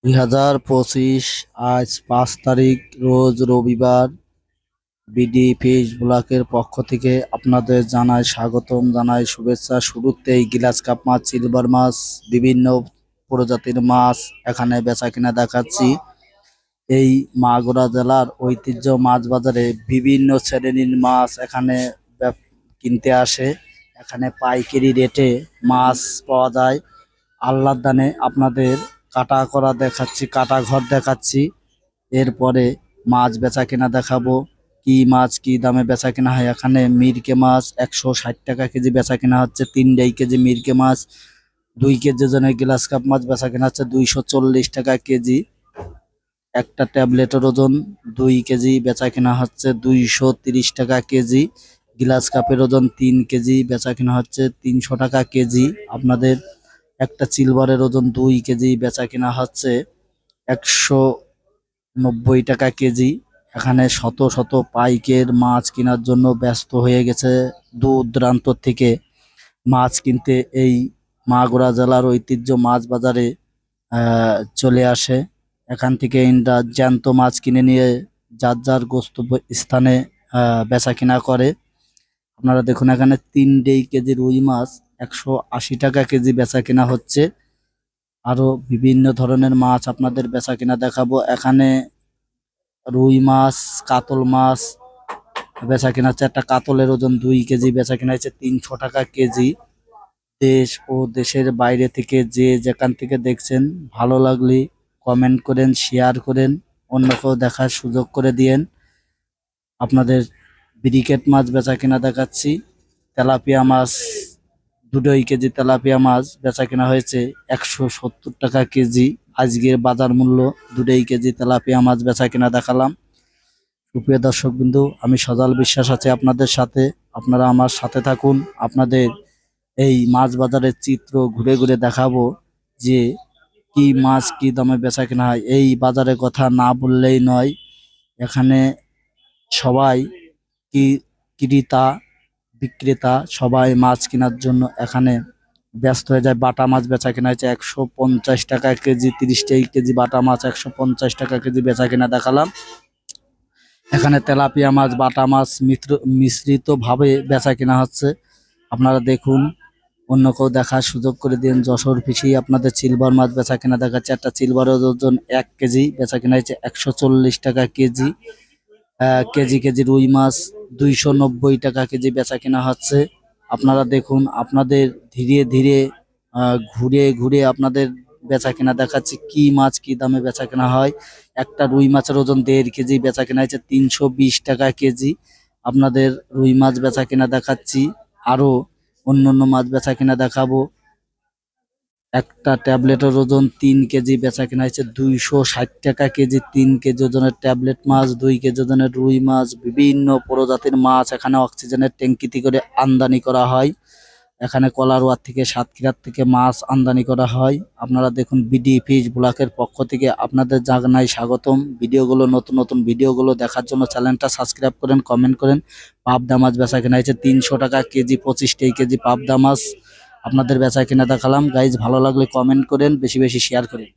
2025 আজ 5 তারিখ রোজ রবিবার। বিডি ফিশ ব্লকের পক্ষ থেকে আপনাদের জানাই স্বাগতম, জানাই শুভেচ্ছা। শুরুতেই গ্লাস কাপ মাছ, সিলভার মাছ, বিভিন্ন প্রজাতির মাছ এখানে বেচা কিনা দেখাচ্ছি। এই মাগুরা জেলার ঐতিহ্য মাছ বাজারে বিভিন্ন শ্রেণীর মাছ এখানে কিনতে আসে। এখানে পাইকারি রেটে মাছ পাওয়া যায়। আল্লাহর দানে আপনাদের কাটা করা দেখাচ্ছি, কাটা ঘর দেখাচ্ছি। এরপরে মাছ বেচা কেনা দেখাবো, কি মাছ কি দামে বেচা কেনা হয়। এখানে মিরকে মাছ 160 টাকা কেজি বেচা কেনা হচ্ছে। 3.5 কেজি মিরকে মাছ, 2 কেজি ওজনের গ্লাস কাপ মাছ বেচা কেনা হচ্ছে 240 টাকা কেজি। একটা ট্যাবলেটের ওজন 2 কেজি বেচা কেনা হচ্ছে 230 টাকা কেজি। গ্লাস কাপের ওজন 3 কেজি বেচা কেনা হচ্ছে 300 টাকা কেজি। আপনাদের একটা সিলভারের ওজন 2 কেজি বেচা কেনা হচ্ছে 190 টাকা কেজি। এখানে শত শত পাইকের মাছ কেনার জন্য ব্যস্ত হয়ে গেছে, দূর দূরান্ত থেকে মাছ কিনতে এই মাগুরা জেলার ঐতিহ্য মাছ বাজারে চলে আসে। এখান থেকে ইনরা জ্যান্ত মাছ কিনে নিয়ে যার যার গন্তব্য স্থানে বেচা কিনা করে। আপনারা দেখুন এখানে 3.5 কেজি রুই মাছ 180 টাকা কেজি বেচা কিনা হচ্ছে। আরো বিভিন্ন ধরনের মাছ আপনাদের বেচা কিনা দেখাবো। এখানে রুই মাছ, কাতল মাছ বেচা কিনা হচ্ছে। একটা কাতলের ওজন 2 কেজি বেচা কিনা হচ্ছে 300 টাকা কেজি। দেশ ও দেশের বাইরে থেকে যে যেখান থেকে দেখছেন, ভালো লাগলে কমেন্ট করেন, শেয়ার করেন, অন্যকেও দেখার সুযোগ করে দিয়েন। আপনাদের ব্রিকেট মাছ বেচা কিনা দেখাচ্ছি। তেলাপিয়া মাছ 2.5 কেজি তেলাপিয়া মাছ বেচা কিনা হয়েছে 170 টাকা কেজি। আজকের বাজার মূল্য 2.5 কেজি তেলাপিয়া মাছ বেচা কিনা দেখালাম। সুপ্রিয় দর্শক বিন্দু, আমি সজাল বিশ্বাস আছি আপনাদের সাথে। আপনারা আমার সাথে থাকুন। আপনাদের এই মাছ বাজারের চিত্র ঘুরে ঘুরে দেখাবো যে কি মাছ কি দামে বেচা কিনা হয়। এই বাজারের কথা না বললেই নয়। এখানে সবাই কি ক্রেতা বিক্রেতা সবাই মাছ কেনার জন্য এখানে ব্যস্ত হয়ে যায়। বাটা মাছ বেচা কেনা হয়েছে 150 টাকা কেজি। 30 কেজি বাটা মাছ 150 টাকা কেজি বেচা কেনা দেখালাম। এখানে তেলাপিয়া মাছ, বাটা মাছ মিশ্রিত ভাবে বেচা কেনা হচ্ছে। আপনারা দেখুন, অন্য কেউ দেখার সুযোগ করে দিন। যশোর ফিশি আপনাদের সিলভার মাছ বেচা কেনা দেখাচ্ছে। একটা সিলভারের ওজন 1 কেজি বেচা কেনা হয়েছে 140 টাকা কেজি। কেজি কেজি রুই মাছ 290 টাকা কেজি বেচা কেনা হচ্ছে। আপনারা দেখুন, আপনাদের ধীরে ধীরে ঘুরে ঘুরে আপনাদের বেচা কেনা দেখাচ্ছি কি মাছ কি দামে বেচা কেনা হয়। একটা রুই মাছের ওজন 1.5 কেজি বেচা কেনা হচ্ছে 320 টাকা কেজি। আপনাদের রুই মাছ বেচা কেনা দেখাচ্ছি। আরো অন্য মাছ বেচা কেনা দেখাবো। একটা ট্যাবলেটের ওজন 3 কেজি বেচা কেনা হয়েছে 260 টাকা কেজি। 3 কেজি ওজনের ট্যাবলেট মাছ, 2 কেজি ওজনের রুই মাছ, বিভিন্ন প্রজাতির মাছ এখানে অক্সিজেনের ট্যাঙ্কিতে করে আমদানি করা হয়। এখানে কলারোয়ার থেকে, সাতক্ষীরার থেকে মাছ আমদানি করা হয়। আপনারা দেখুন, বিডি ফিশ ব্লকের পক্ষ থেকে আপনাদের জানাই স্বাগতম। ভিডিওগুলো নতুন নতুন ভিডিওগুলো দেখার জন্য চ্যানেলটা সাবস্ক্রাইব করেন, কমেন্ট করেন। পাবদা মাছ বেচা কেনা হয়েছে 300 টাকা কেজি। 25 কেজি পাবদা মাছ আপনাদের বেচা কিনা দেখালাম। গাইজ, ভালো লাগলে কমেন্ট করেন, বেশি বেশি শেয়ার করেন।